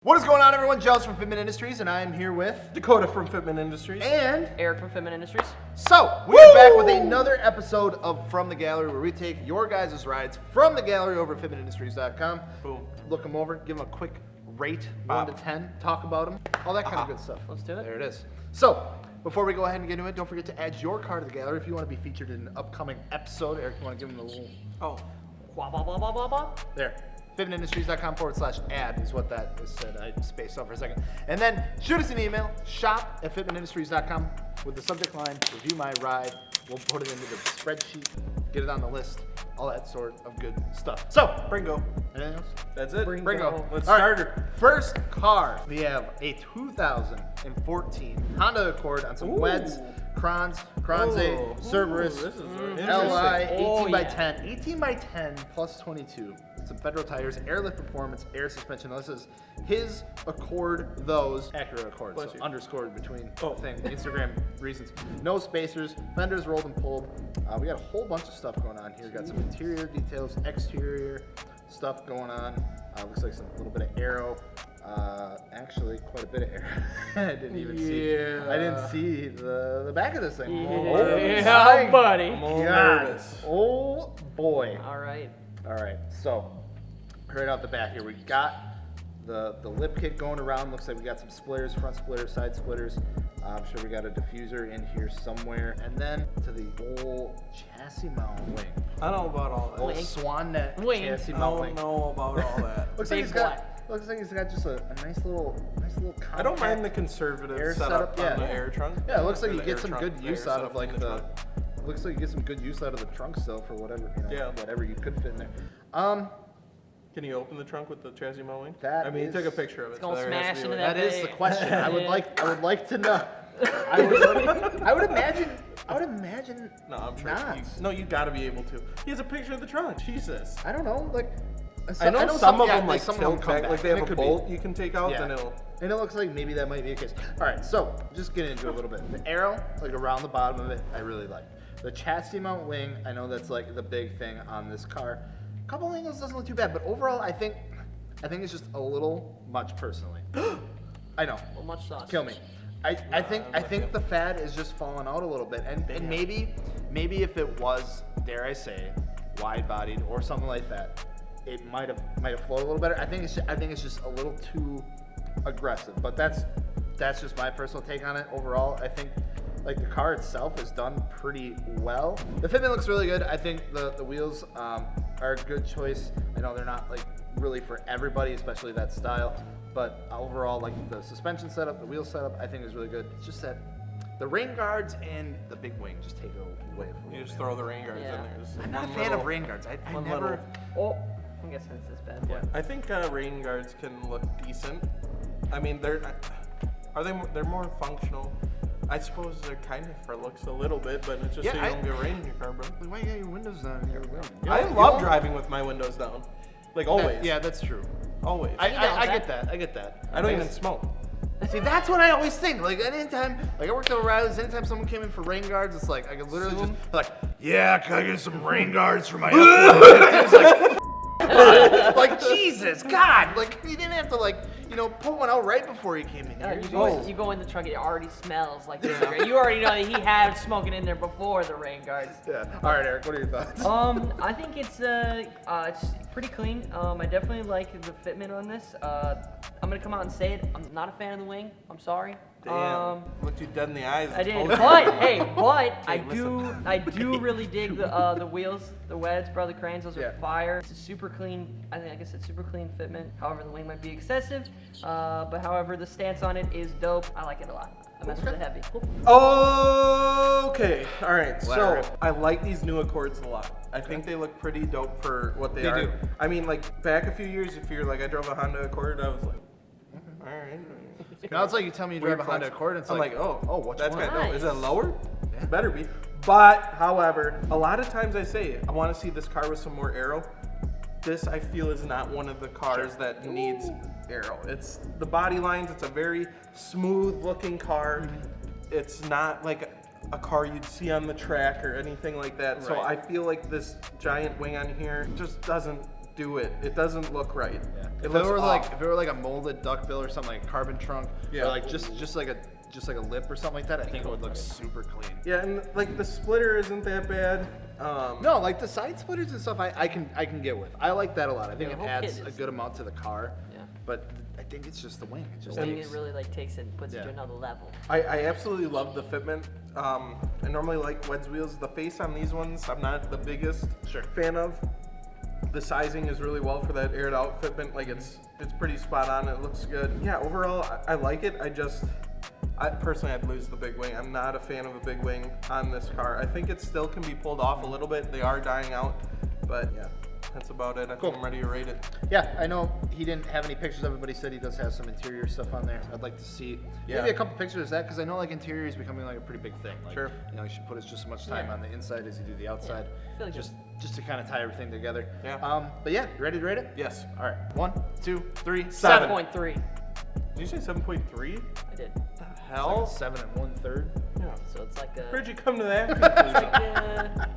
What is going on, everyone? Joe's from Fitment Industries, and I am here with Dakota from Fitment Industries. and Eric from Fitment Industries. So we are back with another episode of From the Gallery, where we take your guys' rides from the gallery over at fitmentindustries.com. Boom. Look them over, give them a quick rate, Bob. 1 to 10, talk about them, all that kind of good stuff. Let's do it. There it is. So before we go ahead and get into it, don't forget to add your car to the gallery if you want to be featured in an upcoming episode. Eric, you want to give them a little... Oh, Wah, wah, wah, wah, wah, wah. There. fitmentindustries.com/ad is what that is said. I spaced out for a second. And then shoot us an email, shop@fitmentindustries.com with the subject line, review my ride. We'll put it into the spreadsheet, get it on the list, all that sort of good stuff. So, Bringo. anything else? That's it. Bringo. Let's All start right. her. First car, we have a 2014 Honda Accord on some Ooh. Weds, Crons, Oh. Cerberus, Ooh, this is LI, interesting. 18 by yeah. 10, 18 by 10 plus 22. Some Federal tires, airlift performance, air suspension. This is his Accord, those Acura Accord, Bless so you. underscored between Oh. thing, Instagram reasons. No spacers, fenders rolled and pulled. We got a whole bunch of stuff going on here. Got some interior details, exterior stuff going on. Looks like some little bit of aero. Actually, quite a bit of aero. I didn't even see. I didn't see the back of this thing. Yeah, my buddy. I'm all God. nervous. Oh boy. All right. All right, so right off the bat here, we got the lip kit going around. Looks like we got some splitters, front splitters, side splitters. I'm sure we got a diffuser in here somewhere. And then to the whole chassis mount wing. I don't know about all that. Old Wing. Swan Net Wing. chassis I mount don't wing. know about all that. Looks like he's got just a nice little compact. I don't mind the conservative Air setup setup, on yeah. the air trunk. Yeah, it looks like Or you the get air some trunk, good the use air out setup of like in the. trunk. Looks like you get some good use out of the trunk still for whatever Yeah. whatever you could fit in there. Can you open the trunk with the chassis mowing? That I mean, you took a is- picture of it. It's gonna so there has smash to be into like- That is the Hey. question. I would like to know. I would imagine. No, I'm sure. not. You gotta be able to. He has a picture of the trunk. Jesus. I don't know. Like, I know some of yeah, them like some of them tilt come back, like they and have it a could be. bolt you can take out, Yeah. then it'll. And it looks like maybe that might be the case. All right, so just get into it a little bit. The arrow, like around the bottom of it, I really like. The chassis mount wing, I know that's like the big thing on this car. A couple angles doesn't look too bad, but overall, I think it's just a little much personally. I know. Well, much sauce. Kill me. I think the fad is just falling out a little bit, and maybe if it was, dare I say, wide-bodied or something like that, it might have flowed a little better. I think it's just a little too aggressive, but that's just my personal take on it. Overall, I think like the car itself is done pretty well. The fitment looks really good. I think the wheels are a good choice. I know they're not like really for everybody, especially that style. But overall, like the suspension setup, the wheel setup, I think is really good. It's just that the rain guards and the big wing just take it away from You just throw the rain guards Yeah. in there. Just I'm not a one fan little- of rain guards. I one never. little- Oh, I'm guessing it's this bad boy. I think rain guards can look decent. I mean, they're more functional. I suppose they're kind of for looks a little bit, but it's just Yeah, so you don't get rain in your car, bro. Why you got your windows down? I love driving with my windows down, like always. Yeah, that's true. always. I get that. I get that. I don't even smoke. See, that's what I always think. Like anytime, like I worked at O'Reilly's, anytime someone came in for rain guards, it's like I could literally just be like, yeah, can I get some rain guards for my F-150? It's like Jesus, God, like you didn't have to pull one out right before you came in here. You go in the truck, it already smells like the cigarette. You already know that he had smoking in there before the rain guards. Yeah. All right, Eric, what are your thoughts? I think it's pretty clean. I definitely like the fitment on this. I'm gonna come out and say it. I'm not a fan of the wing. I'm sorry. Damn, looked you dead in the eyes. I did, told you. but I listen. do really dig the wheels, the Weds, brother cranes. Those Yeah. are fire. It's a super clean. Like I said, super clean fitment. However, the wing might be excessive. But however, the stance on it is dope. I like it a lot. I mess with it heavy. Okay, all right. So Larry. I like these new Accords a lot. I think they look pretty dope for what they are. do. I mean, like back a few years, if you're like, I drove a Honda Accord, I was like, all right. Now it's like you tell me you drive a Honda Accord, and it's I'm like, like, oh, which that's one? kind of dope. Is it Nice. lower? Better be. But however, a lot of times I say I want to see this car with some more aero. This I feel is not one of the cars that needs aero. It's the body lines. It's a very smooth looking car. It's not like a car you'd see on the track or anything like that. So I Right. feel like this giant wing on here just doesn't do it. It doesn't look right. Yeah. If it looks were off. like a molded duckbill or something like a carbon trunk, Yeah. or like just like a lip or something like that, I think it would look super clean. Yeah, and like the splitter isn't that bad. No, like the side splitters and stuff, I can get with. I like that a lot. I think Yeah, it the whole adds kit a is- good amount to the car. Yeah. But I think it's just the wing. It just I think takes- it really like takes it and puts it Yeah. to another level. I absolutely love the fitment. I normally like Wed's wheels. The face on these ones, I'm not the biggest fan of. The sizing is really well for that aired out fitment. Like it's pretty spot on. It looks good. Yeah, overall I like it. I personally I'd lose the big wing. I'm not a fan of a big wing on this car. I think it still can be pulled off a little bit. They are dying out, but yeah, that's about it. I think I'm ready to rate it. Yeah, I know he didn't have any pictures of it, but he said he does have some interior stuff on there. I'd like to see maybe a couple pictures of that, because I know like interior is becoming like a pretty big thing. Like, Sure. You know, you should put just as much time on the inside as you do the outside, feel like just to kind of tie everything together. Yeah. But yeah, you ready to rate it? Yes. All right, 1, 2, 3, 7. 7.3. Did you say 7.3? I did. Hell. 7 1/3. Yeah. So it's like a. Where'd you come to that It's conclusion? like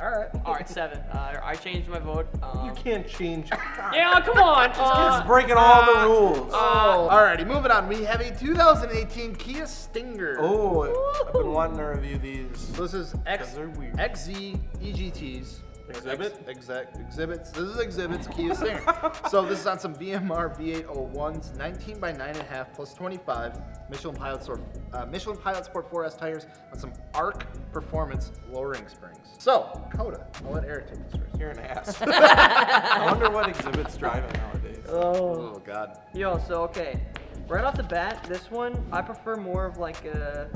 a all right, 7. I changed my vote. You can't change. Yeah, come on. It's breaking all the rules. Alrighty, moving on. We have a 2018 Kia Stinger. Oh, I've been wanting to review these. So this is Because they're weird. XZ EGTs. Exhibit? Exhibits. This is exhibits Kia Stinger. So this is on some VMR V801s, 19 by 9.5 plus 25 Michelin Pilot Sport 4S tires on some ARC Performance lowering springs. So Coda, I'll let Eric take this first. You're an ass. I wonder what exhibit's driving nowadays. Oh God. Yo, so okay, right off the bat, this one I prefer more of like a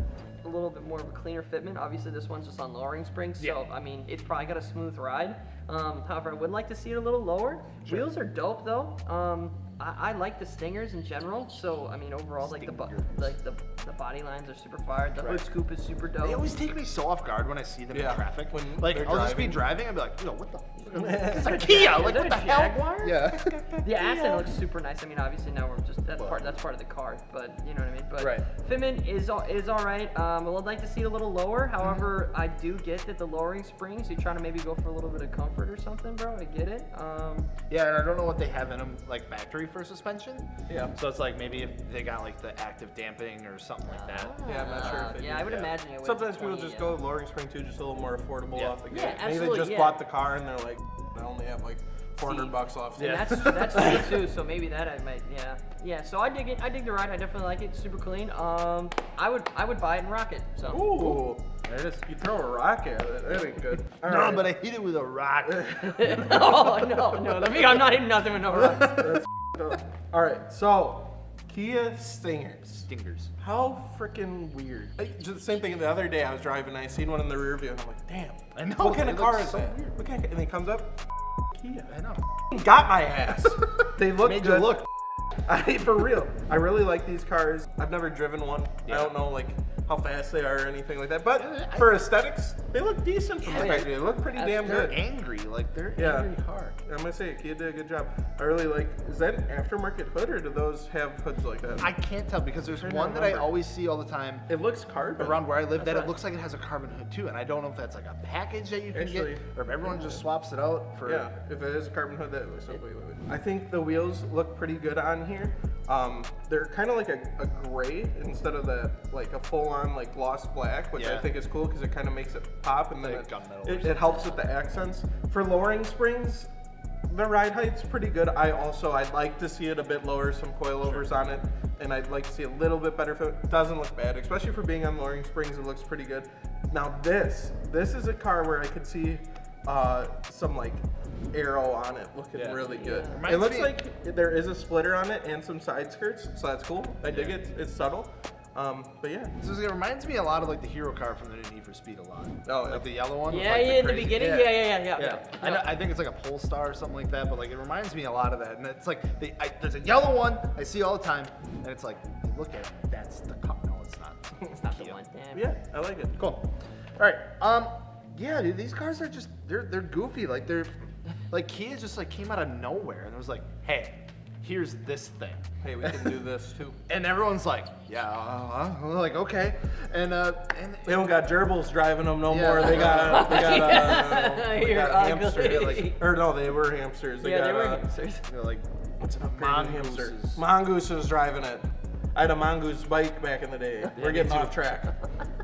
little bit more of a cleaner fitment. Obviously, this one's just on lowering springs, so I mean, it's probably got a smooth ride. However, I would like to see it a little lower. Wheels are dope though. I like the Stingers in general, so I mean, overall, like the body lines are super fired. The hood scoop is super dope. They always take me so off guard when I see them in traffic. When Like they're I'll just be driving. driving and be like, yo, what the? It's a Kia. Like Is what that the a hell? Jaguar? Yeah. The accent looks super nice. I mean, obviously now we're just that's part of the car, but you know what I mean. But fitment is all right. I would like to see it a little lower. However, I do get that the lowering springs. You're trying to maybe go for a little bit of comfort or something, bro. I get it. Yeah, and I don't know what they have in them, like factory for suspension. Yeah. So it's like maybe if they got like the active dampening or something like that. Yeah, I'm not sure if they Yeah, do. I would imagine it would. Sometimes people just go with lowering spring too, just a little more affordable Yeah. off the Yeah, gate. Maybe they absolutely, just yeah. bought the car and they're like, I only have like $400 left. Yeah. And that's true too. So maybe that I might, yeah. So I dig it. I dig the ride. I definitely like it. It's super clean. I would buy it and rock it. So. Ooh. There it is. You throw a rock at it. That ain't good. All No, right. but I hit it with a rock. Oh no. I'm not hitting nothing with no rocks. All right. So, Kia Stingers. Stingers. How freaking weird. Just the same thing the other day I was driving and I seen one in the rear view and I'm like, damn. I know, What kind it of car looks is so that? weird. What kind of, and it comes up, Kia. I know. Got my ass. They look Made good. you look. For real. I really like these cars. I've never driven one. Yeah. I don't know like how fast they are or anything like that. But for aesthetics, they look decent from the factory. They look pretty damn They're good. angry. Like they're Yeah. angry car. I'm gonna say Kia did a good job. I really like. Is that an aftermarket hood or do those have hoods like that? I can't tell because there's trying to one that I remember. always see all the time It looks carbon. around where I live that That's it right. looks like it has a carbon hood too, and I don't know if that's like a package that you can Actually, get or if everyone just swaps it out for. Yeah, if it is a carbon hood, that looks. Wait. I think the wheels look pretty good on here. They're kind of like a gray instead of like a full-on like gloss black, which I Yeah. think is cool because it kind of makes it pop and then Like gunmetal or it helps with the accents. For lowering springs, the ride height's pretty good. I'd like to see it a bit lower, some coilovers on it, and I'd like to see a little bit better fit. It doesn't look bad, especially for being on lowering springs. It looks pretty good. Now this is a car where I could see some like arrow on it looking Yeah. really good. Reminds It looks me- like there is a splitter on it and some side skirts, so that's cool. I dig it. It's subtle. But yeah. So it reminds me a lot of like the hero car from the new Need for Speed a lot. Oh, yeah. Like the yellow one. with, Yeah, like, in the crazy- beginning. Yeah. Yeah. I think it's like a Polestar or something like that, but like it reminds me a lot of that. And it's like there's a yellow one I see all the time, and it's like you look at it, that's the car. No, it's not. It's not the Kia. one. Damn. Yeah, I like it. Cool. All right. Yeah, dude, these cars are just they're goofy. Like they're like Kia just like came out of nowhere and it was like, hey, here's this thing. Hey, we can do this too. And everyone's like, yeah, we're like okay, and They don't got gerbils driving them no Yeah. more. They got You're hamsters. ugly. Or no, they were hamsters. They Yeah, got, they were hamsters. they're like What's an upgrade in hamster? Mongooses. Mongoose is driving it. I had a Mongoose bike back in the day. We're me getting too. off track.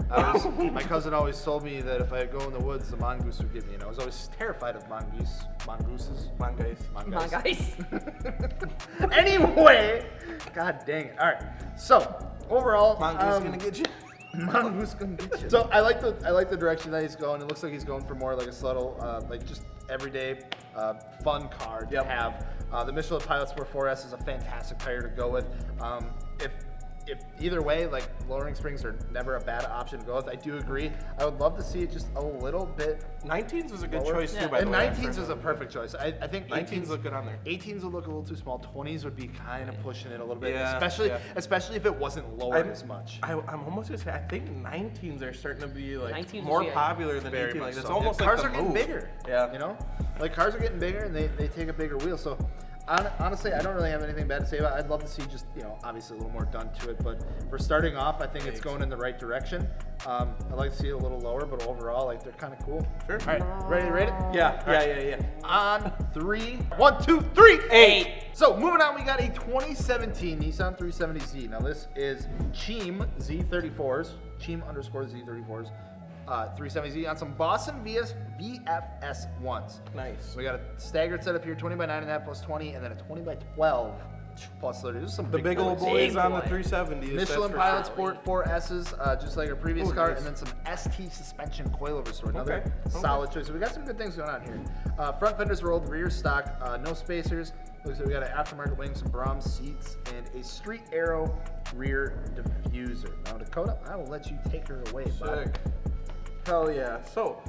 My cousin always told me that if I go in the woods, the mongoose would get me, and I was always terrified of mongooses. Mongoose. Come on, guys. Anyway, god dang it. All right. So overall, Mongoose gonna get you. mongoose gonna get you. So I like the direction that he's going. It looks like he's going for more like a subtle, like just everyday, fun car to have. The Michelin Pilot Sport 4S is a fantastic tire to go with. If either way, like lowering springs are never a bad option to go with. I do agree. I would love to see it just a little bit. 19s was a good lower. choice too, by the And way. 19s was a perfect choice. I think 19s look good on there. 18s would look a little too small. 20s would be kind of pushing it a little bit, Yeah, especially if it wasn't lowered as much. I'm almost gonna say I think 19s are starting to be like 19s more yeah. popular than Very 18. much Like it's so. almost Cars like are the getting move. bigger. Yeah. You know, like cars are getting bigger and they take a bigger wheel. So honestly, I don't really have anything bad to say about it. I'd love to see just, obviously a little more done to it. But for starting off, I think it's going in the right direction. I'd like to see it a little lower, but overall, like they're kind of cool. Sure. All right, ready to rate it? Yeah. On 3, 1, 2, 3, 8. So moving on, we got a 2017 Nissan 370Z. Now this is Cheem Z34s, Cheem_Z34s, 370Z on some Boston VFS ones. Nice. So we got a staggered setup here, 20 by 9.5 plus 20, and then a 20 by 12 plus 30. There's some The big old boys Big on the boy. 370s. Michelin that's for Pilot sure. Sport 4Ss, just like our previous Ooh, car, nice. and then some ST suspension coilover. So another Okay. solid choice. So we got some good things going on here. Front fenders rolled, rear stock, no spacers. Looks like we got an aftermarket wing, some Brahms seats, and a Street Arrow rear diffuser. Now Dakota, I will let you take her away, bud. Sick. Hell yeah. So,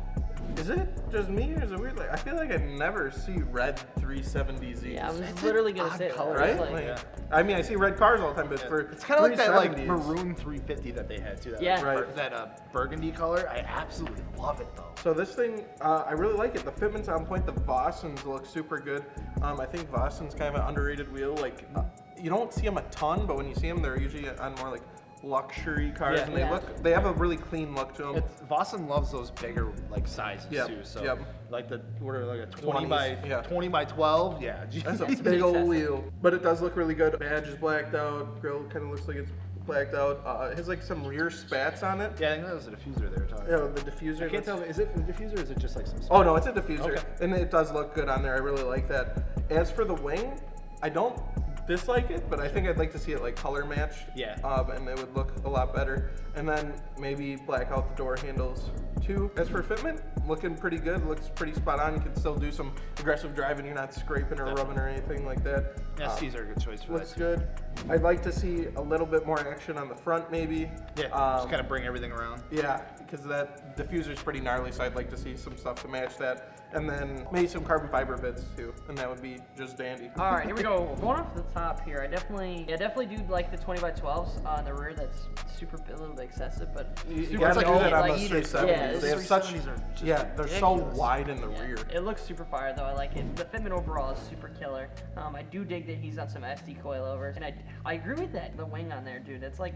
is it just me or is it weird? Like, I feel like I never see red 370Zs. Yeah, I was It's literally an gonna odd say that. color, It's right? like- Yeah. I mean, I see red cars all the time, but for It's kind of like that like 370s maroon 350 that they had too. That, Yeah. like, Right. that burgundy color. I absolutely love it though. So this thing, I really like it. The fitment's on point. The Vossens look super good. I think Vossens kind of an underrated wheel. Like, you don't see them a ton, but when you see them, they're usually on more like luxury cars, Yeah. and they have a really clean look to them. Vossen loves those bigger like sizes Yep, too. So yep. like like a 20 20s, by yeah. 20 by 12. Yeah. That's a geez. big old excessive. wheel, but it does look really good. Badge is blacked out. Grill kind of looks like it's blacked out. It has like some rear spats on it. Yeah, I think that was a diffuser they were talking You know, about. the diffuser. I can't tell. Is it a diffuser or is it just like some? Oh no, it's a diffuser, Okay. and it does look good on there. I really like that. As for the wing, I don't dislike it, but I think I'd like to see it like color matched. Yeah. And it would look a lot better. And then maybe black out the door handles too. As for fitment, looking pretty good. Looks pretty spot on. You can still do some aggressive driving. You're not scraping or rubbing or anything like that. STs are a good choice for Looks that. good. I'd like to see a little bit more action on the front, maybe. Yeah. Just kind of bring everything around. Yeah, because that diffuser's pretty gnarly, so I'd like to see some stuff to match that. And then maybe some carbon fiber bits too, and that would be just dandy. All right, here we go. Going off the top here, I definitely do like the 20 by 12s on the rear. That's a little bit excessive, but You super gotta do dope. that on Like, the either- 370s. yeah, they this have such, 370s are just they're so ridiculous. wide in the Yeah, rear. it looks super fire though. I like it. The fitment overall is super killer. I do dig that he's on some SD coilovers, and I agree with that. The wing on there, dude. It's like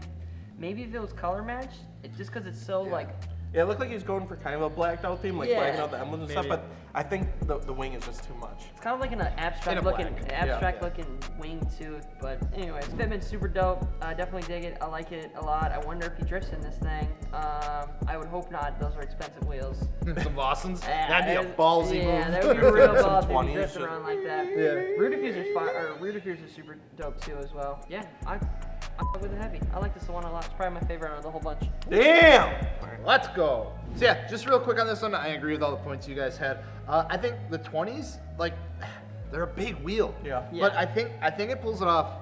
maybe if it was color matched, just because it's so like. Yeah, it looked like he's going for kind of a blacked out theme, like Yeah. blacking out the emblems and stuff, Maybe. but I think the wing is just too much. It's kind of like an abstract In a looking, black. abstract Yeah. looking wing too. But anyways, fitment's super dope. I definitely dig it. I like it a lot. I wonder if he drifts in this thing. I would hope not. Those are expensive wheels. Some Vossens. Yeah, That'd be a that- ballsy yeah, move. that would be real Some ballsy if 20s he drifted shit. around like that. Yeah. Rear diffuser's fire, or rear diffuser's super dope too as well. Yeah, I'm with it heavy. I like this one a lot. It's probably my favorite out of the whole bunch. Damn! Let's go. So yeah, just real quick on this one, I agree with all the points you guys had. I think the 20s, like, they're a big wheel. Yeah. But I think it pulls it off,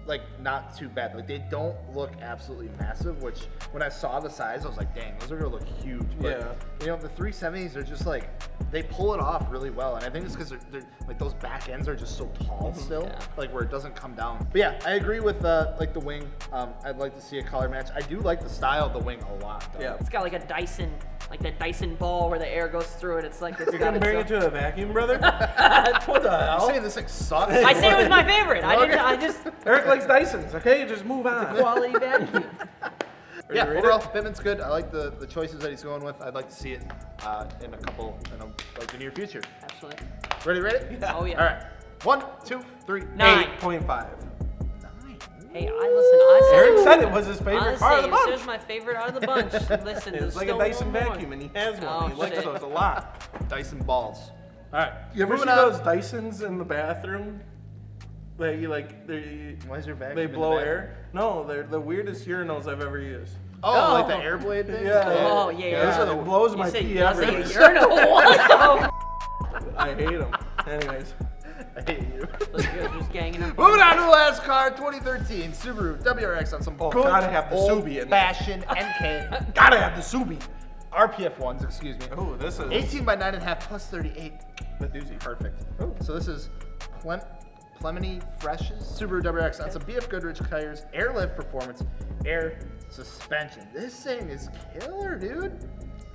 like, not too bad. Like, they don't look absolutely massive, which when I saw the size, I was like, dang, those are gonna look huge. But, you know, the 370s are just like, they pull it off really well. And I think it's because they're like, those back ends are just so tall still, Yeah. like, where it doesn't come down. But yeah, I agree with, like, the wing. I'd like to see a color match. I do like the style of the wing a lot, though. Yeah. It's got like a Dyson, like that Dyson ball where the air goes through it. It's like it's You're got comparing it its to a vacuum, brother? What the You hell? saying this thing sucks? I say it was my favorite. I just Eric likes Dysons, okay? Just move on. quality vacuum. Yeah, Ready to rate overall, it? Fitment's good. I like the choices that he's going with. I'd like to see it in like the near future. Absolutely. Ready to rate it? Oh yeah. All right. 1, 2, 3. 9. 8.5. Hey, I said. Eric said it was his favorite Honestly, car of the bunch. this is my favorite out of the bunch. Listen, It's there's like a still Dyson one more. vacuum, and he has one. Oh, He likes shit. those a lot. Dyson balls. All right. You ever see moving on. those Dysons in the bathroom? That you like, Why is your vacuum they in the blow bathroom? air? No, they're the weirdest urinals I've ever used. Oh, Oh. like the air blade thing? Yeah. Oh, yeah. Those are the blows You my said pee nothing. everywhere. Urinal. What? I hate them. Anyways, I hate you. Just ganging up. Moving on to the last car, 2013 Subaru WRX on some Oh, good gotta have the old Subi in there. fashioned NK gotta have the Subi. RPF ones, excuse me. Oh, this is 18 by 9.5 plus 38. the doozy. Perfect. So this is Plemony Fresh's Subaru WRX on some BF Goodrich tires, airlift performance, air suspension. This thing is killer, dude.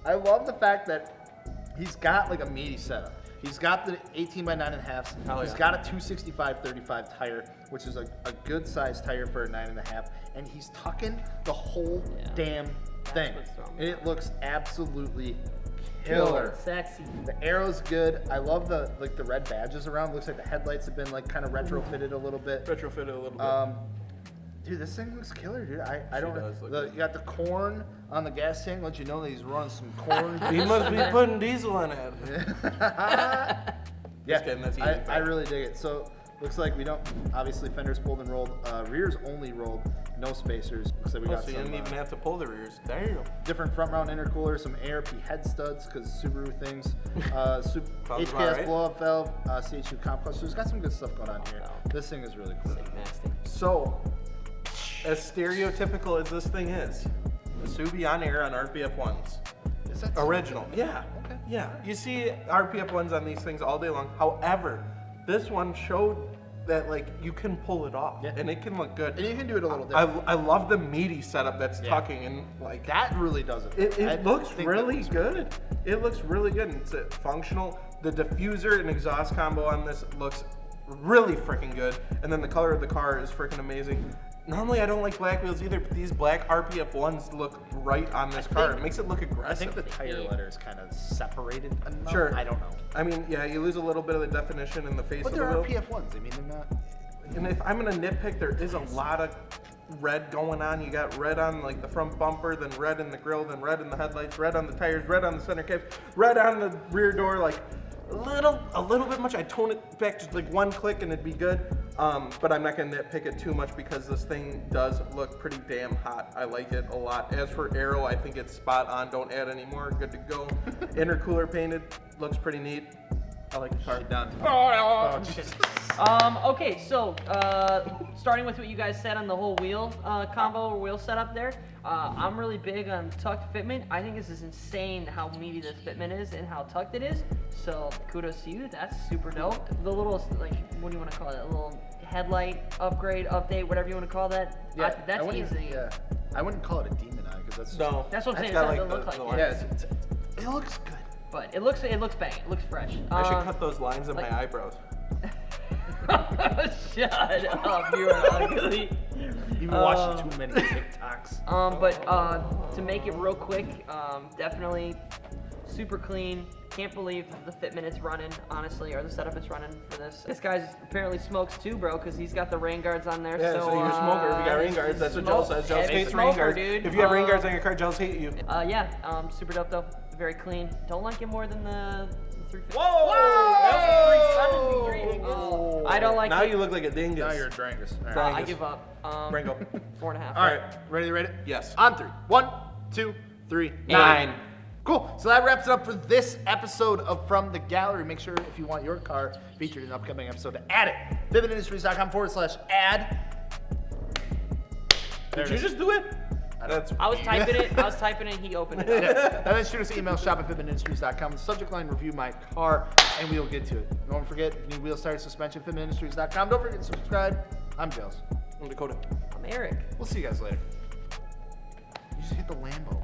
I love the fact that he's got like a meaty setup. He's got the 18 by 9.5s. Hell He's yeah. got a 265/35 tire, which is a good size tire for a 9.5, and he's tucking the whole damn thing. what's wrong with And it looks absolutely killer. Sexy. The arrow's good. I love the red badges around. Looks like the headlights have been like kind of retrofitted a little bit. Retrofitted a little bit. Dude, this thing looks killer, dude. I don't. does look You got the corn on the gas tank. Let you know that he's running some corn. He must be putting diesel in it. Yeah, Just kidding, that's easy. I really dig it. So looks like we don't. Obviously, fenders pulled and rolled. Rears only rolled. No spacers. Looks like we Oh, got so you some didn't even have to pull the rears. Damn. different front mount intercooler, some ARP head studs because Subaru things, Sounds about HKS right. blow up valve, CH2 comp clutch. So it's got some good stuff going on here. This thing is really cool. Nasty. So, as stereotypical as this thing is, the Subi on air on RPF ones. Is that Original. Yeah. Okay. Yeah. You see RPF ones on these things all day long. However, this one showed that like you can pull it off Yeah. and it can look good. And you can do it a little different. I love the meaty setup that's Yeah. tucking and like That really does it. I it looks think that really looks good. It looks really good and it's functional. The diffuser and exhaust combo on this looks really freaking good. And then the color of the car is freaking amazing. Normally I don't like black wheels either, but these black RPF ones look right on this car. It makes it look aggressive. I think the tire letter is kind of separated enough. Sure. I don't know. I mean, yeah, you lose a little bit of the definition in the face But of the they're wheel. RPF ones. I mean, they're not. And if I'm gonna nitpick, there is a lot of red going on. You got red on like the front bumper, then red in the grille, then red in the headlights, red on the tires, red on the center caps, red on the rear door. Like a little bit much. I tone it back just like one click and it'd be good. But I'm not gonna nitpick it too much because this thing does look pretty damn hot. I like it a lot. As for aero, I think it's spot on. Don't add any more. Good to go. Intercooler painted, looks pretty neat. I like the car. Done. Oh, Jesus. Okay, so starting with what you guys said on the whole wheel combo or wheel setup there, I'm really big on tucked fitment. I think this is insane how meaty this fitment is and how tucked it is. So kudos to you. That's super dope. The little like what do you want to call it? A little headlight upgrade, update, whatever you want to call that. Yeah, That's I wouldn't- easy. Yeah, I wouldn't call it a demon eye because that's No. That's what I'm saying. got, It doesn't look like it. Yeah, it looks good. But it looks bang. It looks fresh. I should cut those lines in like- my eyebrows. Shut up, you are ugly. You've been watching too many TikToks. But to make it real quick, definitely super clean. Can't believe the fitment it's running, honestly, or the setup it's running for this. This guy's apparently smokes too, bro, because he's got the rain guards on there. Yeah, so you're a smoker if you got rain guards. That's what Joe says. Joe heavy hates rain smoker, guards. dude. If you have rain guards on your car, Joe's hate you. Super dope though. Very clean. Don't like it more than the 350. Whoa! 373. I don't like Now it. you look like a dingus. Now you're a Drangus. All right. Drangus. I give up. Brango. 4.5. All right, ready to rate it? Yes. On 3. 1, 2, 3, 9. Cool. So that wraps it up for this episode of From the Gallery. Make sure if you want your car featured in an upcoming episode to add it. Fitmentindustries.com/add. Did you just do it? That's I was typing it, he opened it up. Yeah. And then shoot us an email, shop@fitmentindustries.com. The subject line, review my car, and we will get to it. Don't forget, if you need wheel tires, suspension, fitmentindustries.com. Don't forget to subscribe. I'm Jels. I'm Dakota. I'm Eric. We'll see you guys later. You just hit the Lambo.